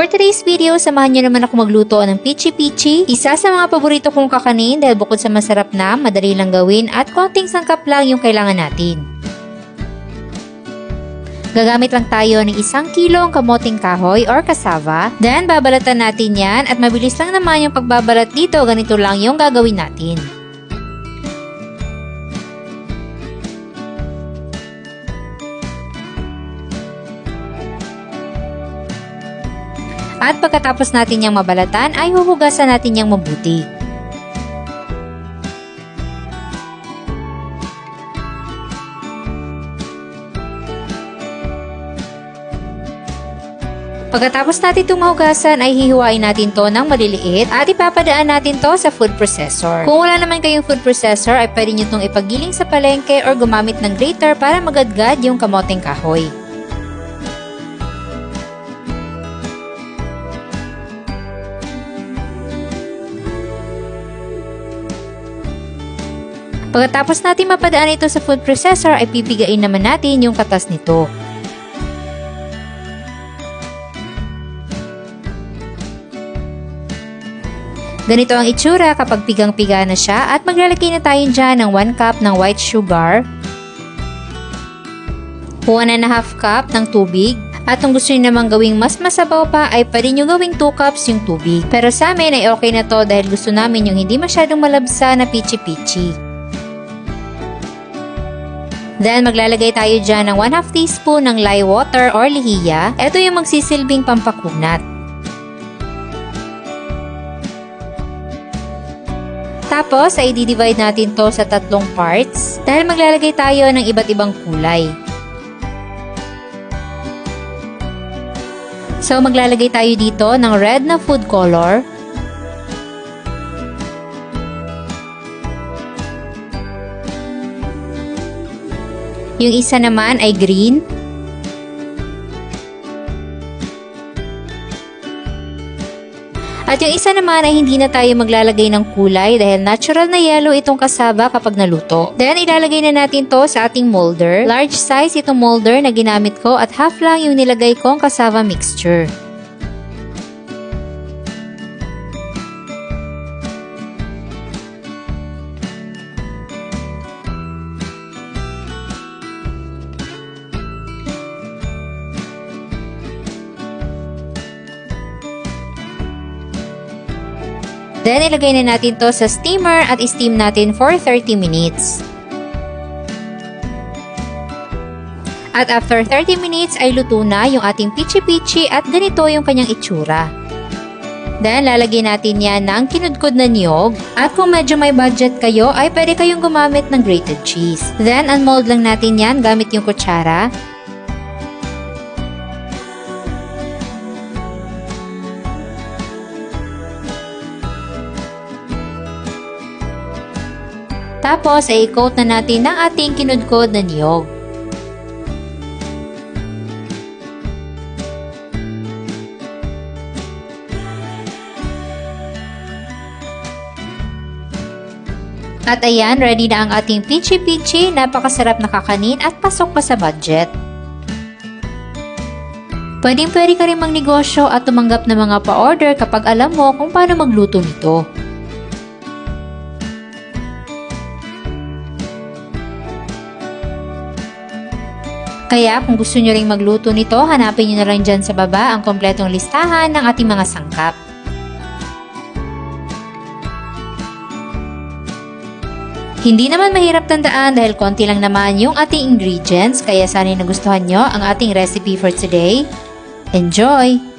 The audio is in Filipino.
For today's video, samahan niyo naman ako magluto ng Peachy Peachy. Isa sa mga paborito kong kakanin dahil bukod sa masarap na, madali lang gawin at konting sangkap lang yung kailangan natin. Gagamit lang tayo ng 1 kilong kamoting kahoy or cassava. Then, babalatan natin yan at mabilis lang naman yung pagbabalat dito. Ganito lang yung gagawin natin. At pagkatapos natin yang mabalatan ay huhugasan natin yang mabuti. Pagkatapos natin itong mahugasan ay hihiwain natin to ng maliliit at ipapadaan natin to sa food processor. Kung wala naman kayong food processor ay pwede nyo itong ipagiling sa palengke or gumamit ng grater para magadgad yung kamoting kahoy. Pagkatapos natin mapadaan ito sa food processor ay pipigain naman natin yung katas nito. Ganito ang itsura kapag pigang-piga na siya at maglalagay na tayo dyan ng 1 cup ng white sugar, 1.5 cup ng tubig, at kung gusto nyo namang gawing mas masabaw pa ay pwede nyo gawing 2 cups yung tubig. Pero sa amin ay okay na to dahil gusto namin yung hindi masyadong malabsa na peachy-peachy. Then, maglalagay tayo dyan ng 1/2 teaspoon ng lye water or lihiya. Ito yung magsisilbing pampakunat. Tapos, ay i-divide natin to sa 3 parts dahil maglalagay tayo ng iba't ibang kulay. So, maglalagay tayo dito ng red na food color. Yung isa naman ay green. At yung isa naman ay hindi na tayo maglalagay ng kulay dahil natural na yellow itong cassava kapag naluto. Then ilalagay na natin to sa ating molder. Large size itong molder na ginamit ko at half lang yung nilagay kong cassava mixture. Then, ilagay na natin to sa steamer at steam natin for 30 minutes. At after 30 minutes ay luto na yung ating Peachy Peachy at ganito yung kanyang itsura. Then, lalagyan natin yan ng kinudkod na niyog. At kung medyo may budget kayo ay pwede kayong gumamit ng grated cheese. Then, unmold lang natin yan gamit yung kutsara. Tapos, ay i-coat na natin ng ating kinudkod na niyog. At ayan, ready na ang ating Peachy Peachy. Napakasarap na kakanin at pasok pa sa budget. Pwedeng-pwede ka rin magnegosyo at tumanggap ng mga pa-order kapag alam mo kung paano magluto nito. Kaya kung gusto nyo ring magluto nito, hanapin nyo na lang dyan sa baba ang kompletong listahan ng ating mga sangkap. Hindi naman mahirap tandaan dahil konti lang naman yung ating ingredients, kaya sana'y nagustuhan nyo ang ating recipe for today. Enjoy!